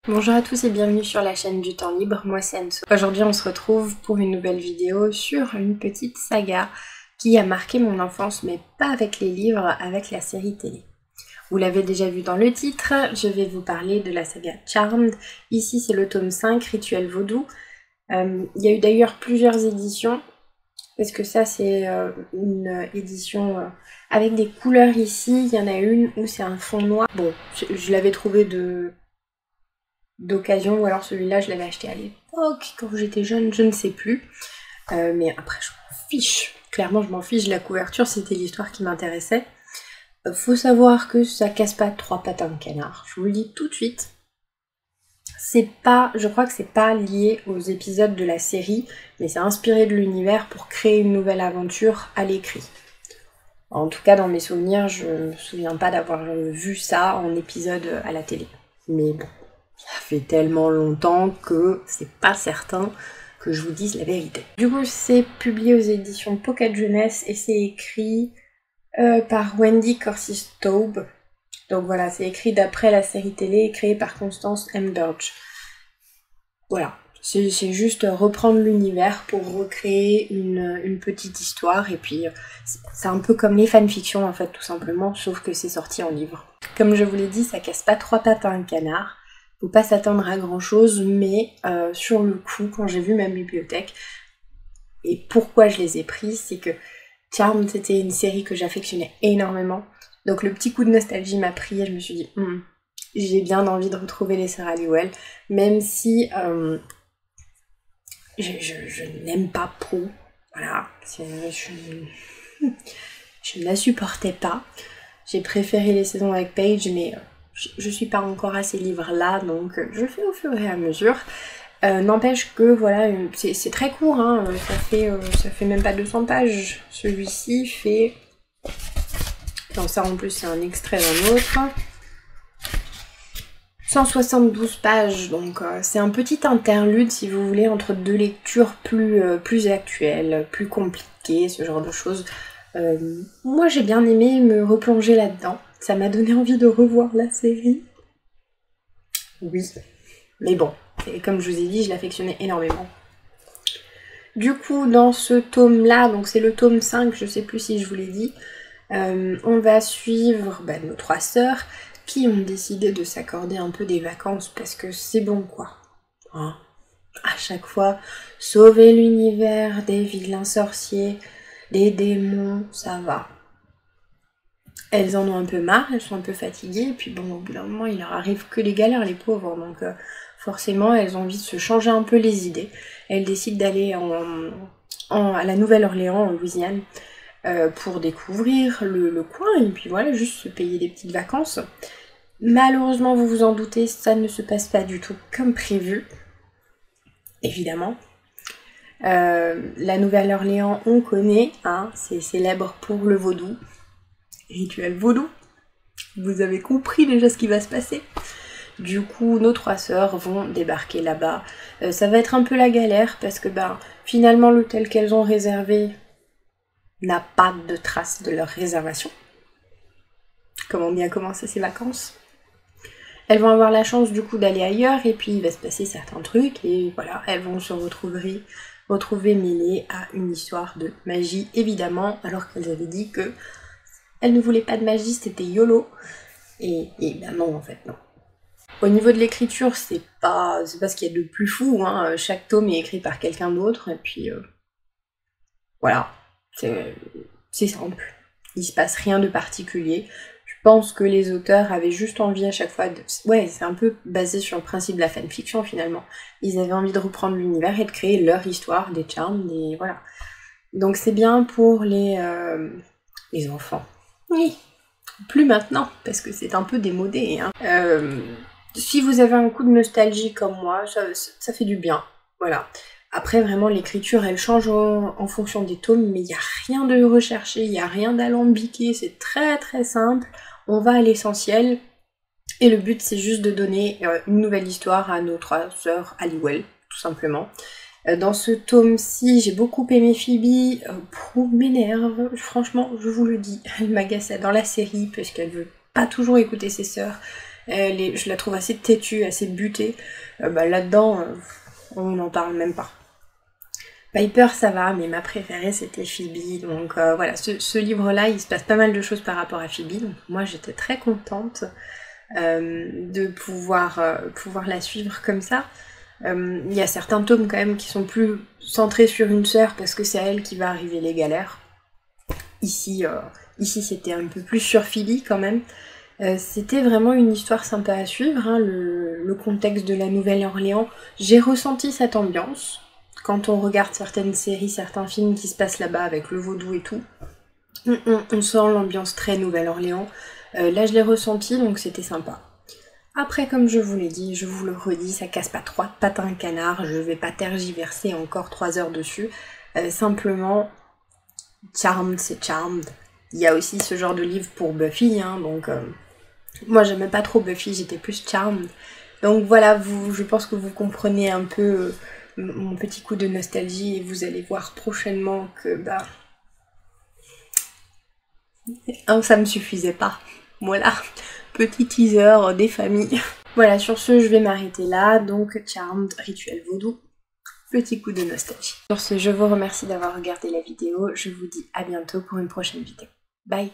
Bonjour à tous et bienvenue sur la chaîne du temps libre, moi c'est Anso. Aujourd'hui on se retrouve pour une nouvelle vidéo sur une petite saga qui a marqué mon enfance, mais pas avec les livres, avec la série télé. Vous l'avez déjà vu dans le titre, je vais vous parler de la saga Charmed. Ici c'est le tome 5, Rituel Vaudou. Il y a eu d'ailleurs plusieurs éditions, parce que ça c'est une édition avec des couleurs ici. Il y en a une où c'est un fond noir. Bon, je l'avais trouvé d'occasion, ou alors celui-là je l'avais acheté à l'époque quand j'étais jeune, je ne sais plus. Mais après je m'en fiche, clairement je m'en fiche, la couverture c'était l'histoire qui m'intéressait. Faut savoir que ça casse pas trois pattes à un canard, je vous le dis tout de suite. C'est pas, je crois que c'est pas lié aux épisodes de la série, mais c'est inspiré de l'univers pour créer une nouvelle aventure à l'écrit. En tout cas dans mes souvenirs, je me souviens pas d'avoir vu ça en épisode à la télé. Mais bon, ça fait tellement longtemps que c'est pas certain que je vous dise la vérité. Du coup, c'est publié aux éditions Pocket Jeunesse et c'est écrit par Wendy Corsi-Staub. Donc voilà, c'est écrit d'après la série télé créée par Constance M. Burge. Voilà, c'est juste reprendre l'univers pour recréer une petite histoire, et puis c'est un peu comme les fanfictions en fait, tout simplement, sauf que c'est sorti en livre. Comme je vous l'ai dit, ça casse pas trois pattes à un canard. Faut pas s'attendre à grand chose, mais sur le coup, quand j'ai vu ma bibliothèque, et pourquoi je les ai pris, c'est que Charmed c'était une série que j'affectionnais énormément. Donc le petit coup de nostalgie m'a pris et je me suis dit, j'ai bien envie de retrouver les sœurs Halliwell, même si je n'aime pas Prue. Voilà, je ne la supportais pas. J'ai préféré les saisons avec Paige, mais je suis pas encore à ces livres-là, donc je fais au fur et à mesure. N'empêche que voilà, c'est très court, hein, ça fait même pas 200 pages. Celui-ci fait... Donc ça en plus c'est un extrait d'un autre. 172 pages, donc c'est un petit interlude si vous voulez entre deux lectures plus actuelles, plus compliquées, ce genre de choses. Moi j'ai bien aimé me replonger là-dedans, ça m'a donné envie de revoir la série. Oui, mais bon, et comme je vous ai dit, je l'affectionnais énormément. Du coup, dans ce tome-là, donc c'est le tome 5, je sais plus si je vous l'ai dit, on va suivre nos trois sœurs qui ont décidé de s'accorder un peu des vacances parce que c'est bon quoi. Hein, à chaque fois, sauver l'univers des vilains sorciers, des démons, ça va. Elles en ont un peu marre, elles sont un peu fatiguées, et puis bon, au bout d'un moment, il leur arrive que les galères, les pauvres, donc forcément, elles ont envie de se changer un peu les idées. Elles décident d'aller à la Nouvelle-Orléans, en Louisiane, pour découvrir le coin, et puis voilà, juste se payer des petites vacances. Malheureusement, vous vous en doutez, ça ne se passe pas du tout comme prévu, évidemment. La Nouvelle-Orléans, on connaît, hein, c'est célèbre pour le vaudou. Rituel vaudou. Vous avez compris déjà ce qui va se passer. Du coup, nos trois sœurs vont débarquer là-bas. Ça va être un peu la galère parce que finalement l'hôtel qu'elles ont réservé n'a pas de trace de leur réservation. Comment bien commencer ces vacances? Elles vont avoir la chance du coup d'aller ailleurs et puis il va se passer certains trucs et voilà, elles vont se retrouver mêlées à une histoire de magie évidemment, alors qu'elles avaient dit que elles ne voulaient pas de magie, c'était YOLO. Et non, en fait, non. Au niveau de l'écriture, c'est pas ce qu'il y a de plus fou, hein. Chaque tome est écrit par quelqu'un d'autre, et puis voilà, c'est simple. Il se passe rien de particulier. Je pense que les auteurs avaient juste envie à chaque fois de... Ouais, c'est un peu basé sur le principe de la fanfiction finalement. Ils avaient envie de reprendre l'univers et de créer leur histoire, des charms, des... voilà. Donc c'est bien pour les enfants. Oui, plus maintenant, parce que c'est un peu démodé. Hein. Si vous avez un coup de nostalgie comme moi, ça fait du bien. Voilà. Après, vraiment, l'écriture, elle change en fonction des tomes, mais il n'y a rien de recherché, il n'y a rien d'alambiqué, c'est très très simple. On va à l'essentiel, et le but, c'est juste de donner une nouvelle histoire à nos trois sœurs Halliwell, tout simplement. Dans ce tome-ci, j'ai beaucoup aimé Phoebe. Prue m'énerve, franchement, je vous le dis. Elle m'agace dans la série parce qu'elle veut pas toujours écouter ses sœurs. Je la trouve assez têtue, assez butée. Là-dedans, on n'en parle même pas. Piper ça va, mais ma préférée c'était Phoebe, donc voilà, ce livre-là, il se passe pas mal de choses par rapport à Phoebe, donc moi j'étais très contente de pouvoir la suivre comme ça. Il y a certains tomes quand même qui sont plus centrés sur une sœur, parce que c'est à elle qui va arriver les galères. Ici c'était un peu plus sur Phoebe quand même. C'était vraiment une histoire sympa à suivre, hein, le contexte de la Nouvelle-Orléans. J'ai ressenti cette ambiance. Quand on regarde certaines séries, certains films qui se passent là-bas avec le vaudou et tout, on sent l'ambiance très Nouvelle-Orléans. Là, je l'ai ressenti, donc c'était sympa. Après, comme je vous l'ai dit, je vous le redis, ça casse pas 3 pattes à un canard, je vais pas tergiverser encore 3 heures dessus. Simplement, Charmed, c'est Charmed. Il y a aussi ce genre de livre pour Buffy, hein, donc moi j'aimais pas trop Buffy, j'étais plus Charmed. Donc voilà, je pense que vous comprenez un peu mon petit coup de nostalgie, et vous allez voir prochainement que ça me suffisait pas. Voilà, petit teaser des familles. Voilà, sur ce, je vais m'arrêter là. Donc, Charmed, rituel vaudou, petit coup de nostalgie. Sur ce, je vous remercie d'avoir regardé la vidéo. Je vous dis à bientôt pour une prochaine vidéo. Bye!